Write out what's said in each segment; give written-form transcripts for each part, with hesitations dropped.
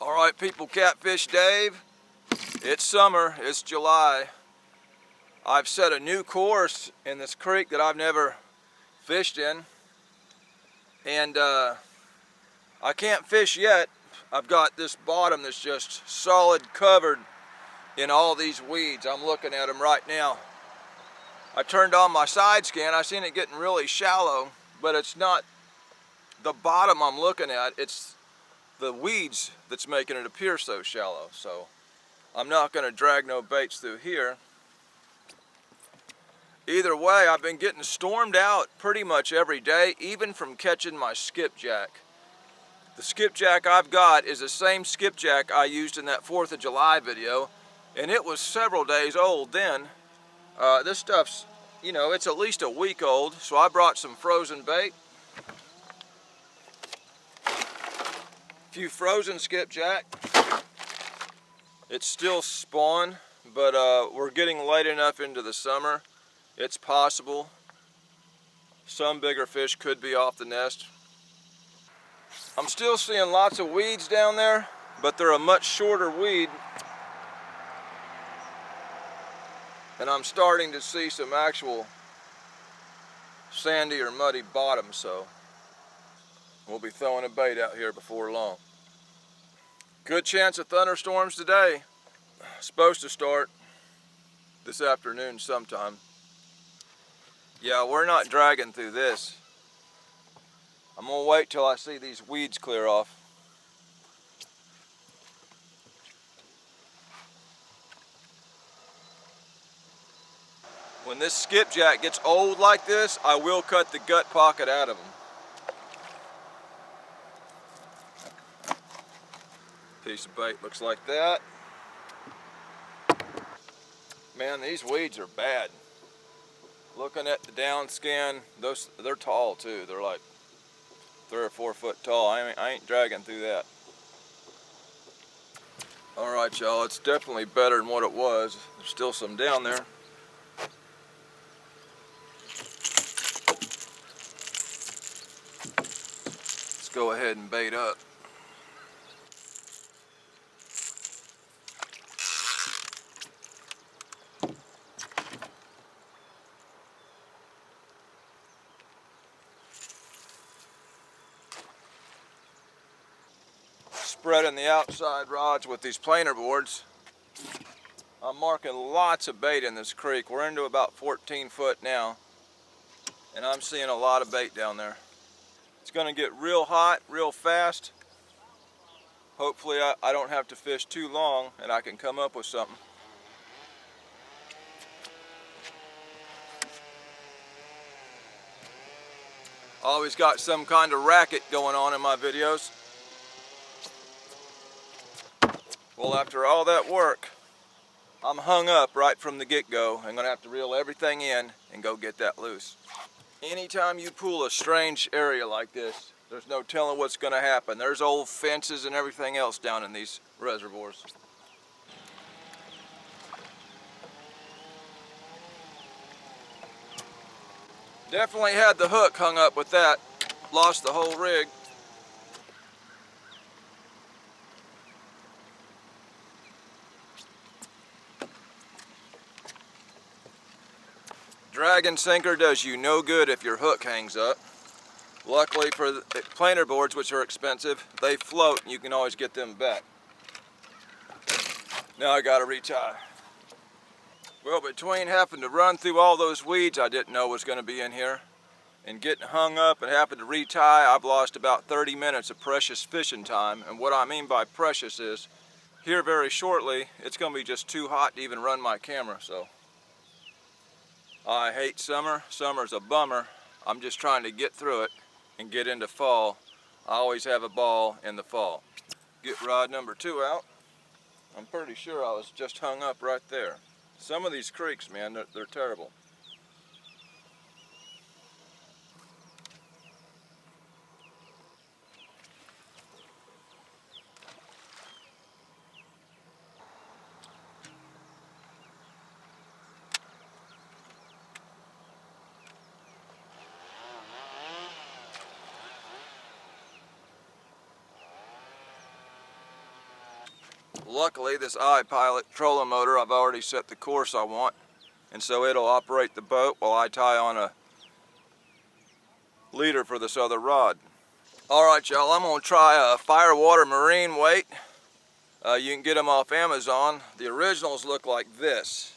Alright people, Catfish Dave. It's summer, it's July. I've set a new course in this creek that I've never fished in. And I can't fish yet. I've got this bottom that's just solid covered in all these weeds. I'm looking at them right now. I turned on my side scan, I seen it getting really shallow, but it's not the bottom I'm looking at, it's the weeds that's making it appear so shallow. So I'm not going to drag no baits through here. Either way, I've been getting stormed out pretty much every day, even from catching my skipjack. The skipjack I've got is the same skipjack I used in that 4th of July video, and it was several days old then. This stuff's, you know, it's at least a week old, so I brought some frozen bait. Few frozen skipjack. It's still spawn, but we're getting late enough into the summer. It's possible some bigger fish could be off the nest. I'm still seeing lots of weeds down there, but they're a much shorter weed. And I'm starting to see some actual sandy or muddy bottoms, so we'll be throwing a bait out here before long. Good chance of thunderstorms today. Supposed to start this afternoon sometime. Yeah, we're not dragging through this. I'm gonna wait till I see these weeds clear off. When this skipjack gets old like this, I will cut the gut pocket out of him. Piece of bait looks like that. Man, these weeds are bad. Looking at the down scan, they're tall too. They're like 3 or 4 foot tall. I ain't dragging through that. Alright y'all, it's definitely better than what it was. There's still some down there. Let's go ahead and bait up. Spreading the outside rods with these planer boards. I'm marking lots of bait in this creek. We're into about 14 foot now, and I'm seeing a lot of bait down there. It's going to get real hot real fast. Hopefully I don't have to fish too long and I can come up with something. Always got some kind of racket going on in my videos. Well, after all that work, I'm hung up right from the get-go. I'm gonna have to reel everything in and go get that loose. Anytime you pull a strange area like this, there's no telling what's gonna happen. There's old fences and everything else down in these reservoirs. Definitely had the hook hung up with that. Lost the whole rig. Dragon sinker does you no good if your hook hangs up. Luckily for the planer boards, which are expensive, they float and you can always get them back. Now I gotta retie. Well, between having to run through all those weeds I didn't know was gonna be in here, and getting hung up and having to retie, I've lost about 30 minutes of precious fishing time. And what I mean by precious is, here very shortly, it's gonna be just too hot to even run my camera, so. I hate summer. Summer's a bummer. I'm just trying to get through it and get into fall. I always have a ball in the fall. Get rod number 2 out. I'm pretty sure I was just hung up right there. Some of these creeks, man, they're terrible. Luckily, this iPilot trolling motor, I've already set the course I want, and so it'll operate the boat while I tie on a leader for this other rod. Alright y'all, I'm going to try a Firewater marine weight. You can get them off Amazon. The originals look like this.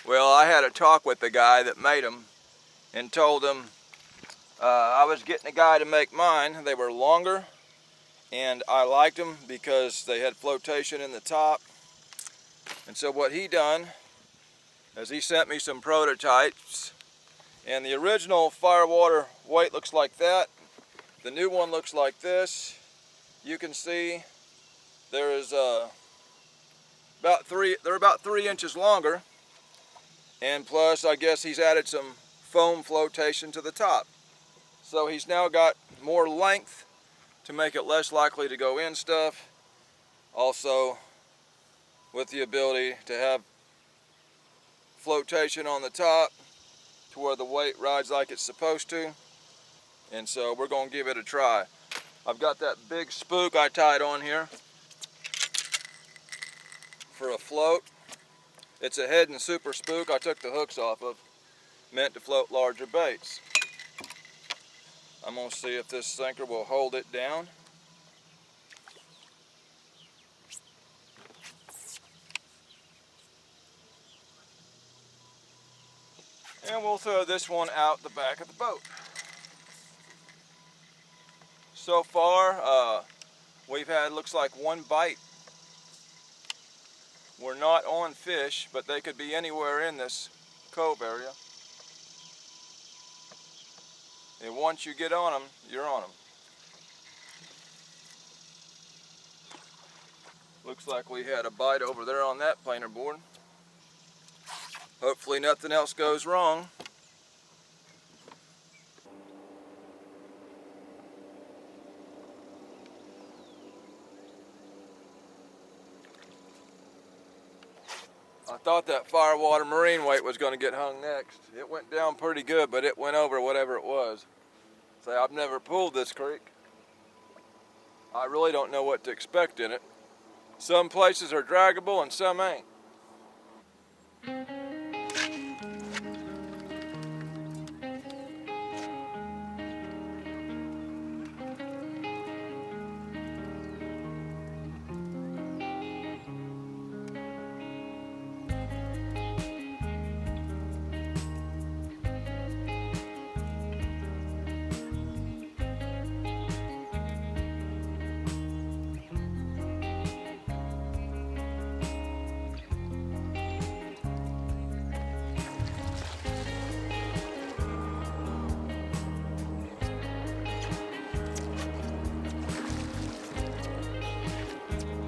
Well, I had a talk with the guy that made them and told him I was getting a guy to make mine. They were longer and I liked them because they had flotation in the top. And so what he done is he sent me some prototypes, and the original Firewater weight looks like that. The new one looks like this. You can see there is they're about 3 inches longer, and plus I guess he's added some foam flotation to the top. So he's now got more length to make it less likely to go in stuff. Also with the ability to have flotation on the top to where the weight rides like it's supposed to. And so we're going to give it a try. I've got that big spook I tied on here for a float. It's a head and super spook I took the hooks off of, meant to float larger baits. I'm going to see if this sinker will hold it down. And we'll throw this one out the back of the boat. So far, we've had, looks like, one bite. We're not on fish, but they could be anywhere in this cove area. And once you get on them, you're on them. Looks like we had a bite over there on that planer board. Hopefully nothing else goes wrong. I thought that Firewater marine weight was going to get hung next. It went down pretty good, but it went over whatever it was. So I've never pulled this creek. I really don't know what to expect in it. Some places are draggable and some ain't.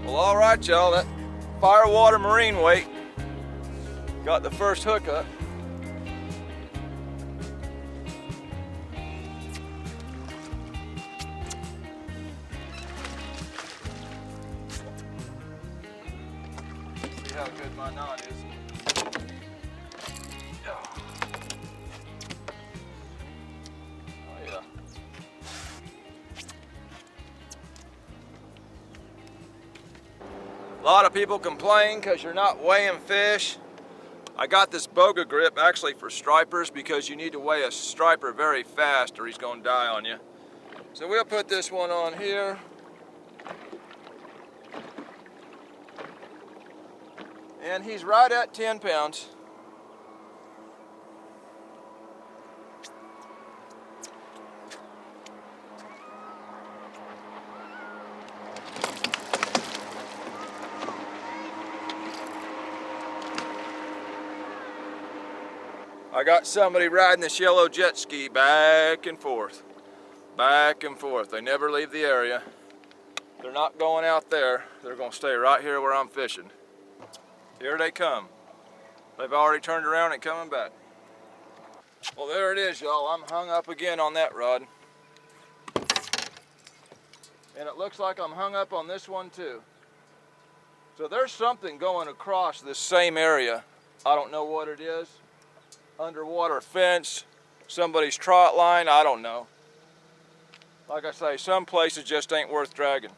Well, all right, y'all, that Firewater marine weight got the first hookup. See how good my knot is. Oh yeah. A lot of people complain because you're not weighing fish. I got this boga grip actually for stripers because you need to weigh a striper very fast or he's going to die on you. So we'll put this one on here. And he's right at 10 pounds. I got somebody riding this yellow jet ski back and forth. Back and forth. They never leave the area. They're not going out there. They're going to stay right here where I'm fishing. Here they come. They've already turned around and coming back. Well, there it is, y'all. I'm hung up again on that rod. And it looks like I'm hung up on this one too. So there's something going across this same area. I don't know what it is. Underwater fence, somebody's trot line, I don't know. Like I say, some places just ain't worth dragging.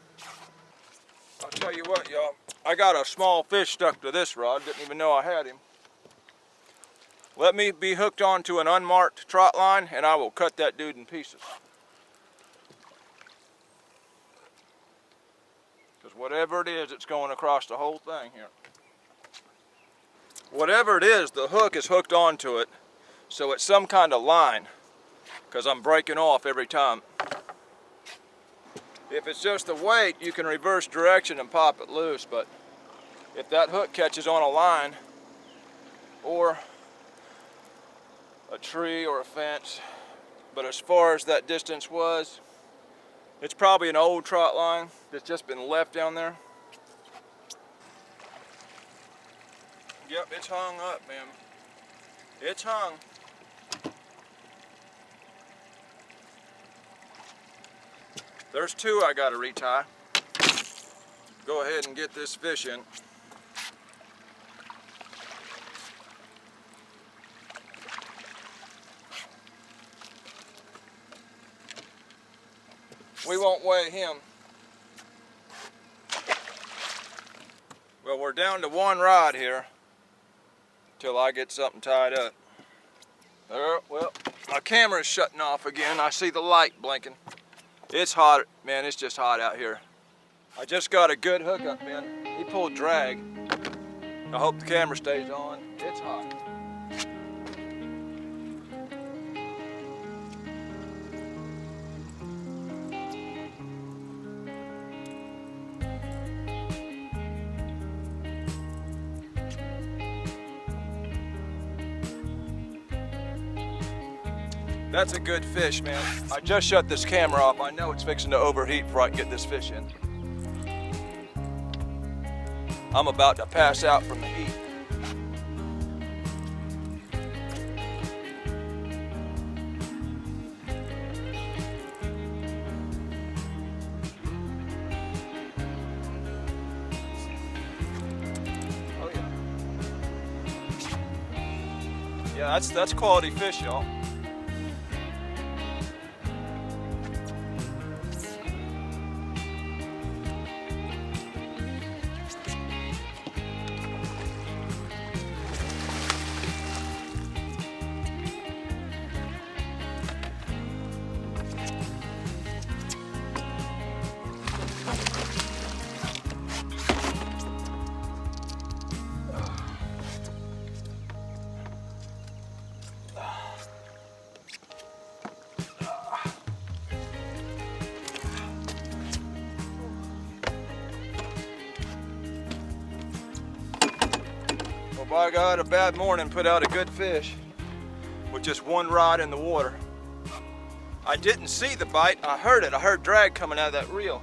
I'll tell you what, y'all, I got a small fish stuck to this rod, didn't even know I had him. Let me be hooked onto an unmarked trot line and I will cut that dude in pieces. Because whatever it is, it's going across the whole thing here. Whatever it is, the hook is hooked onto it, so it's some kind of line, because I'm breaking off every time. If it's just the weight, you can reverse direction and pop it loose, but if that hook catches on a line or a tree or a fence, but as far as that distance was, it's probably an old trot line that's just been left down there. Yep, it's hung up, man. It's hung. There's two I gotta retie. Go ahead and get this fish in. We won't weigh him. Well, we're down to one rod here till I get something tied up. Well, my camera's shutting off again. I see the light blinking. It's hot, man, it's just hot out here. I just got a good hookup in. He pulled drag. I hope the camera stays on. It's hot. That's a good fish, man. I just shut this camera off. I know it's fixing to overheat before I can get this fish in. I'm about to pass out from the heat. Oh yeah. Yeah, that's quality fish, y'all. Well, by God, a bad morning put out a good fish with just one rod in the water. I didn't see the bite, I heard it. I heard drag coming out of that reel.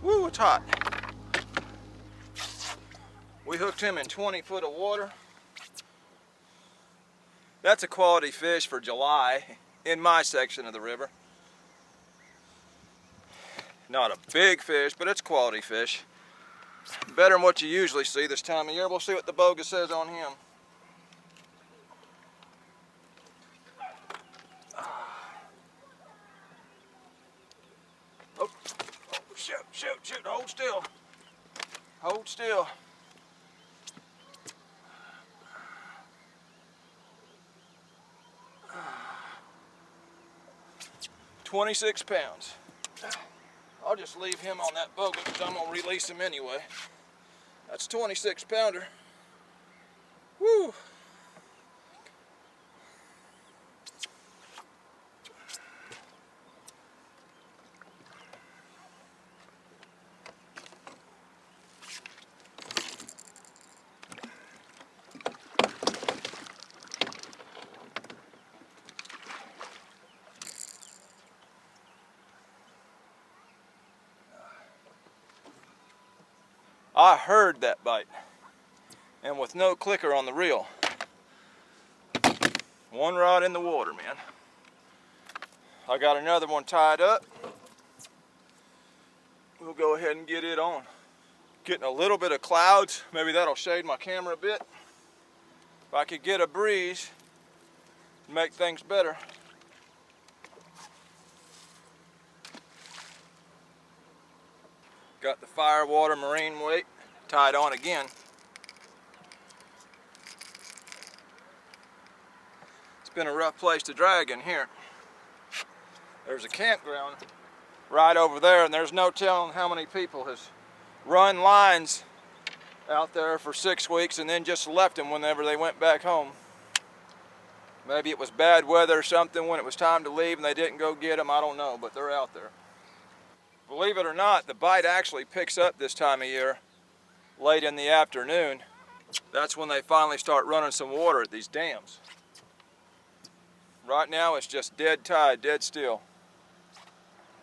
Woo, it's hot. We hooked him in 20 foot of water. That's a quality fish for July in my section of the river. Not a big fish, but it's quality fish. Better than what you usually see this time of year. We'll see what the bogus says on him. Oh, shoot, shoot, shoot, hold still. Hold still. $26 pounds. I'll just leave him on that bogus because I'm going to release him anyway. That's a 26 pounder. Woo! I heard that bite, and with no clicker on the reel. One rod in the water, man. I got another one tied up. We'll go ahead and get it on. Getting a little bit of clouds, maybe that'll shade my camera a bit. If I could get a breeze, make things better. Got the Firewater marine weight tied on again. It's been a rough place to drag in here. There's a campground right over there, and there's no telling how many people has run lines out there for 6 weeks and then just left them whenever they went back home. Maybe it was bad weather or something when it was time to leave and they didn't go get them, I don't know, but they're out there. Believe it or not, the bite actually picks up this time of year, late in the afternoon. That's when they finally start running some water at these dams. Right now it's just dead tide, dead still.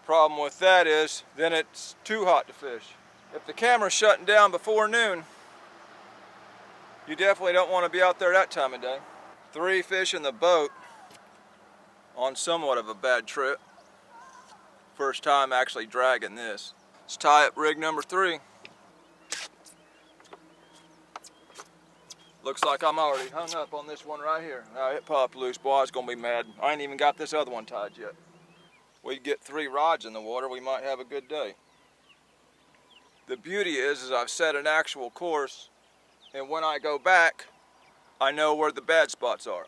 Problem with that is, then it's too hot to fish. If the camera's shutting down before noon, you definitely don't want to be out there that time of day. 3 fish in the boat on somewhat of a bad trip. First time actually dragging this. Let's tie up rig number 3. Looks like I'm already hung up on this one right here. Now it popped loose, boy, I was gonna be mad. I ain't even got this other one tied yet. We get 3 rods in the water, we might have a good day. The beauty is I've set an actual course, and when I go back, I know where the bad spots are.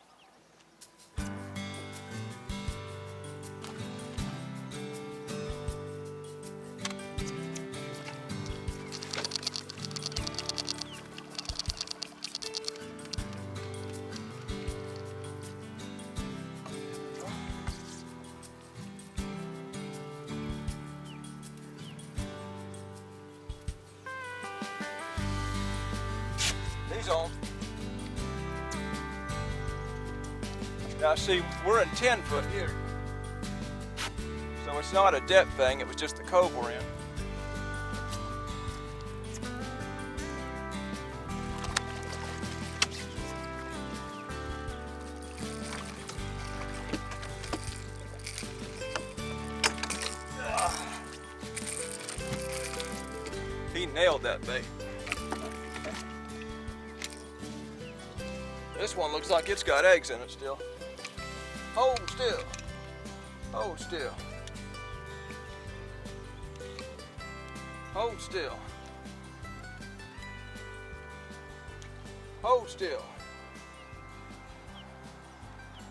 These on. Now see, we're in 10 foot here. So it's not a depth thing, it was just the cove we're in. He nailed that bait. This one looks like it's got eggs in it still. Hold still. Hold still. Hold still. Hold still.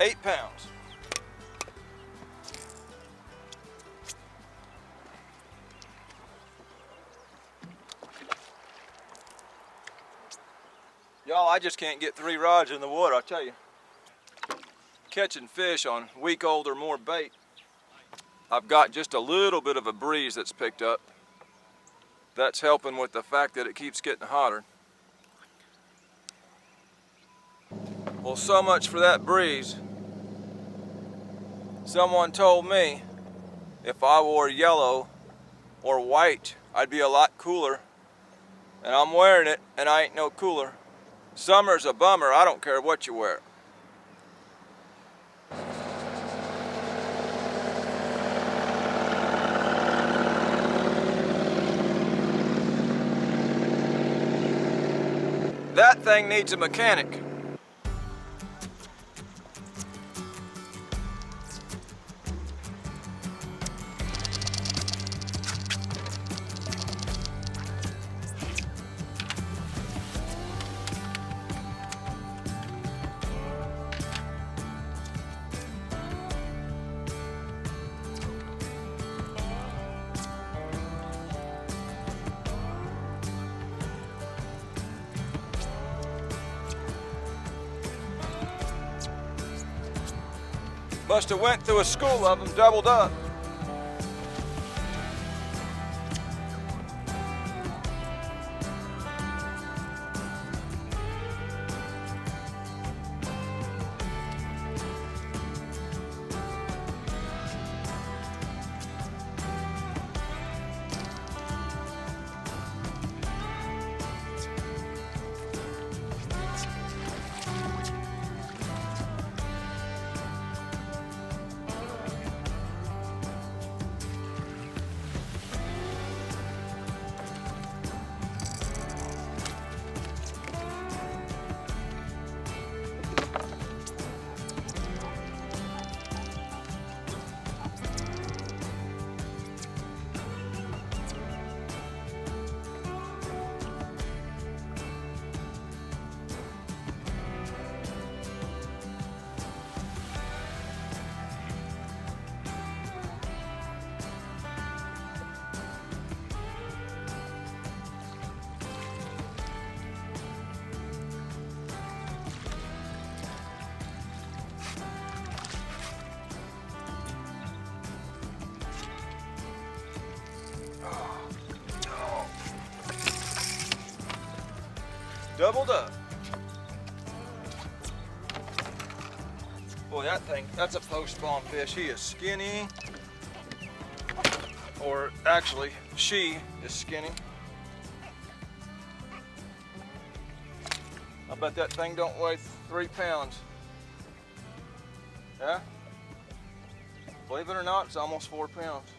8 pounds. Y'all, I just can't get 3 rods in the water, I'll tell you. Catching fish on week-old or more bait, I've got just a little bit of a breeze that's picked up. That's helping with the fact that it keeps getting hotter. Well, so much for that breeze. Someone told me if I wore yellow or white, I'd be a lot cooler. And I'm wearing it, and I ain't no cooler. Summer's a bummer, I don't care what you wear. That thing needs a mechanic. Must have went through a school of them, doubled up. doubled up. Boy, that thing, that's a post-spawn fish. He is skinny. Or actually, she is skinny. I bet that thing don't weigh 3 pounds. Yeah? Believe it or not, it's almost 4 pounds.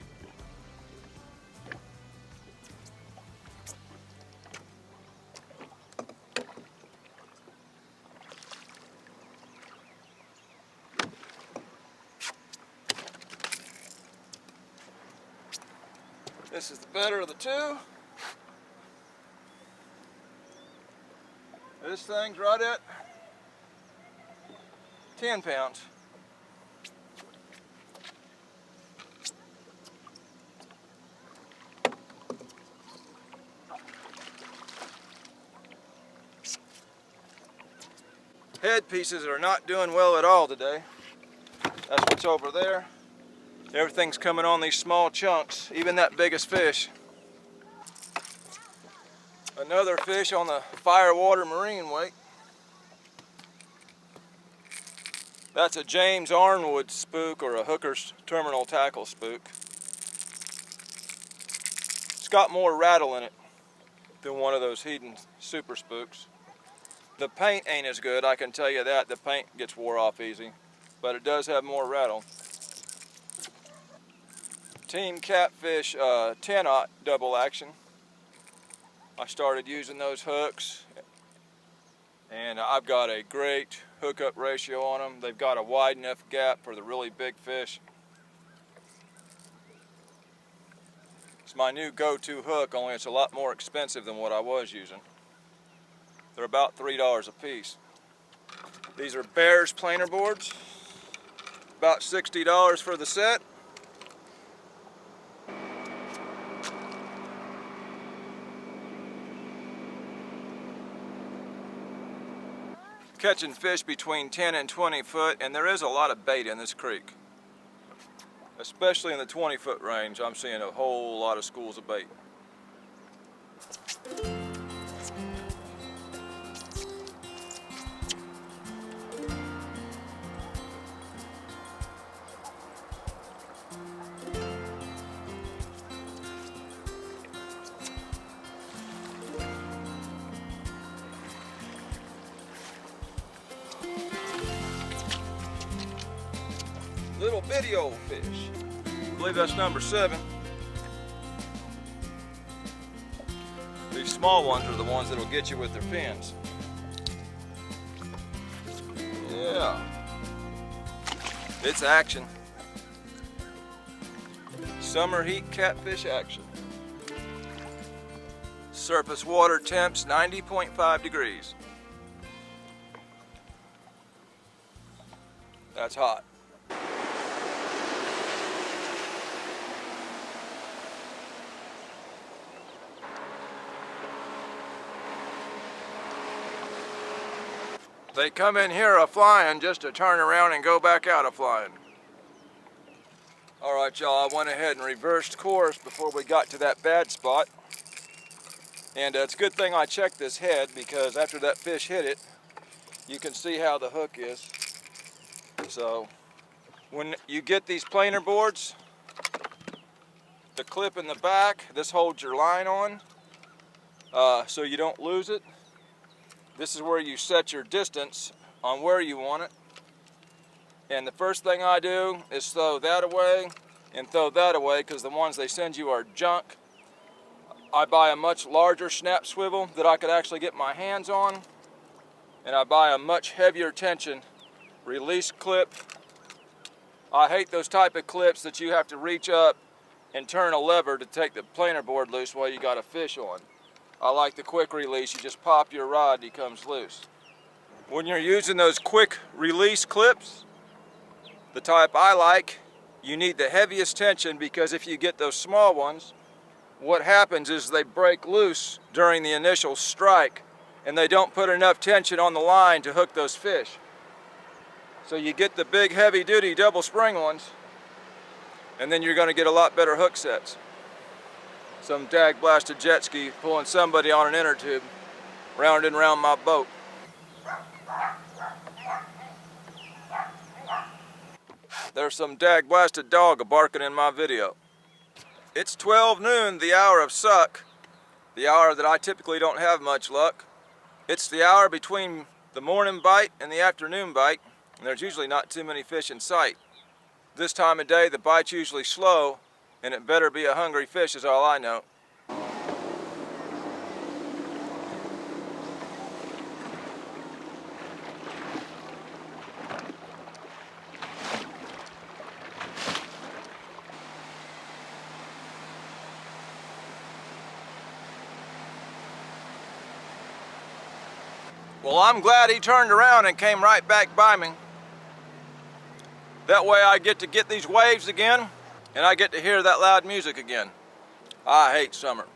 This is the better of the two. This thing's right at 10 pounds. Head pieces are not doing well at all today. That's what's over there. Everything's coming on these small chunks, even that biggest fish. Another fish on the firewater marine weight. That's a James Arnwood spook, or a hooker's terminal tackle spook. It's got more rattle in it than one of those Hedon super spooks. The paint ain't as good, I can tell you that. The paint gets wore off easy, but it does have more rattle. Team Catfish 10-aught double action. I started using those hooks, and I've got a great hookup ratio on them. They've got a wide enough gap for the really big fish. It's my new go-to hook, only it's a lot more expensive than what I was using. They're about $3 a piece. These are Bears planer boards, about $60 for the set. Catching fish between 10 and 20 foot, and there is a lot of bait in this creek. Especially in the 20-foot range, I'm seeing a whole lot of schools of bait. Little bitty old fish. I believe that's number 7. These small ones are the ones that'll get you with their fins. Yeah. It's action. Summer heat catfish action. Surface water temps 90.5 degrees. That's hot. They come in here a-flying just to turn around and go back out a-flying. Alright y'all, I went ahead and reversed course before we got to that bad spot. And it's a good thing I checked this head, because after that fish hit it, you can see how the hook is. So, when you get these planer boards, the clip in the back, this holds your line on, so you don't lose it. This is where you set your distance on where you want it. And the first thing I do is throw that away and throw that away, because the ones they send you are junk. I buy a much larger snap swivel that I could actually get my hands on. And I buy a much heavier tension release clip. I hate those type of clips that you have to reach up and turn a lever to take the planer board loose while you got a fish on. I like the quick release. You just pop your rod, he comes loose. When you're using those quick release clips, the type I like, you need the heaviest tension, because if you get those small ones, what happens is they break loose during the initial strike, and they don't put enough tension on the line to hook those fish. So you get the big heavy duty double spring ones, and then you're going to get a lot better hook sets. Some dag blasted jet ski pulling somebody on an inner tube. round and round my boat. There's some dag-blasted dog a-barking in my video. It's 12 noon, the hour of suck, the hour that I typically don't have much luck. It's the hour between the morning bite and the afternoon bite, and there's usually not too many fish in sight. This time of day, the bite's usually slow, and it better be a hungry fish is all I know. Well, I'm glad he turned around and came right back by me. That way I get to get these waves again, and I get to hear that loud music again. I hate summer.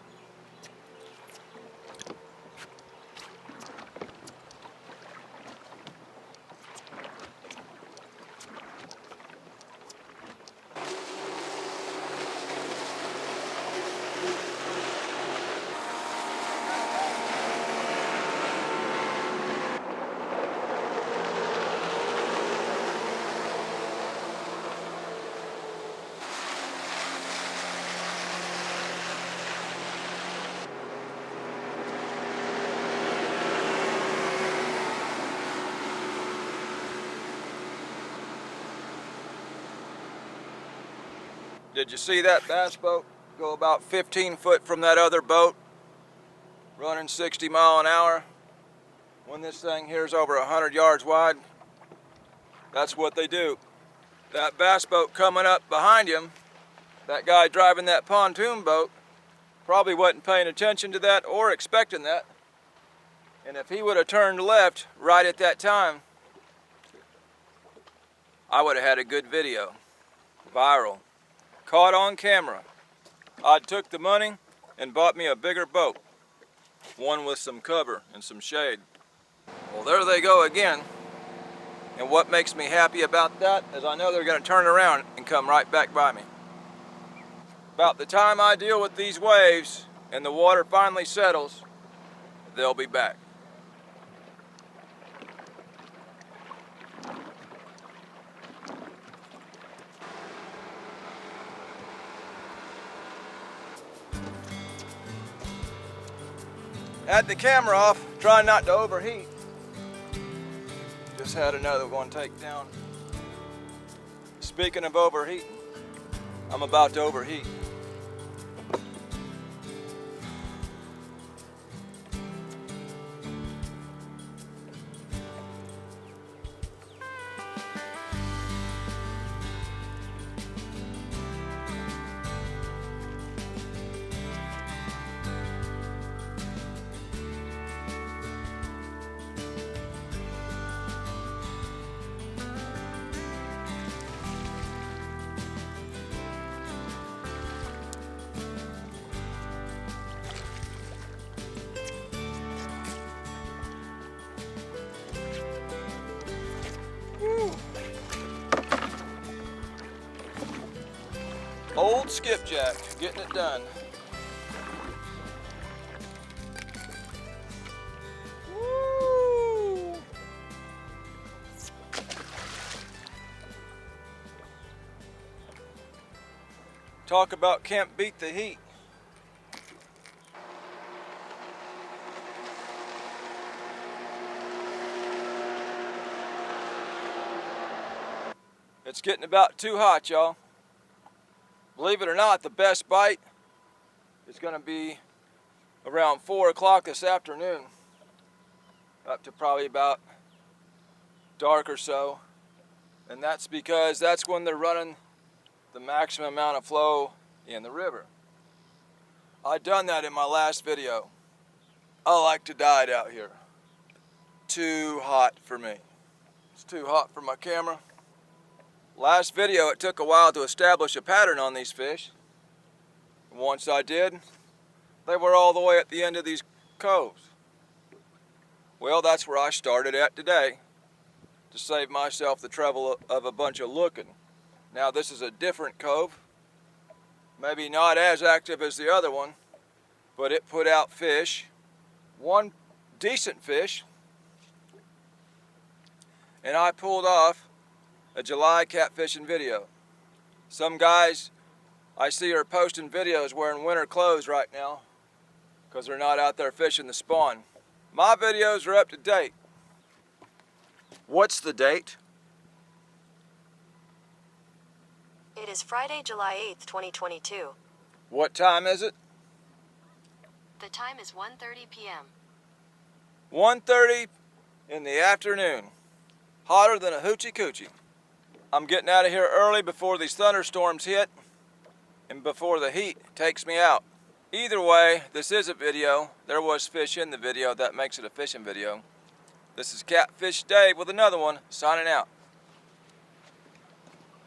Did you see that bass boat go about 15 foot from that other boat, running 60 miles an hour? When this thing here's over 100 yards wide, that's what they do. That bass boat coming up behind him, that guy driving that pontoon boat, probably wasn't paying attention to that or expecting that. And if he would have turned left right at that time, I would have had a good video, viral. Caught on camera. I took the money and bought me a bigger boat. One with some cover and some shade. Well, there they go again. And what makes me happy about that is I know they're going to turn around and come right back by me. About the time I deal with these waves and the water finally settles, they'll be back. Had the camera off, trying not to overheat. Just had another one take down. Speaking of overheating, I'm about to overheat. Old skipjack, getting it done. Woo! Talk about can't beat the heat. It's getting about too hot, y'all. Believe it or not, the best bite is going to be around 4 o'clock this afternoon, up to probably about dark or so. And that's because that's when they're running the maximum amount of flow in the river. I done that in my last video. I like to diet out here. Too hot for me. It's too hot for my camera. Last video, it took a while to establish a pattern on these fish. Once I did, they were all the way at the end of these coves. Well, that's where I started at today, to save myself the trouble of a bunch of looking. Now this is a different cove, maybe not as active as the other one, but it put out fish. One decent fish, and I pulled off a July catfishing video. Some guys I see are posting videos wearing winter clothes right now because they're not out there fishing the spawn. My videos are up to date. What's the date? It is Friday, July 8th, 2022. What time is it? The time is 1:30 p.m. 1:30 in the afternoon. Hotter than a hoochie coochie. I'm getting out of here early before these thunderstorms hit and before the heat takes me out. Either way, this is a video. There was fish in the video. That makes it a fishing video. This is Catfish Dave with another one, signing out.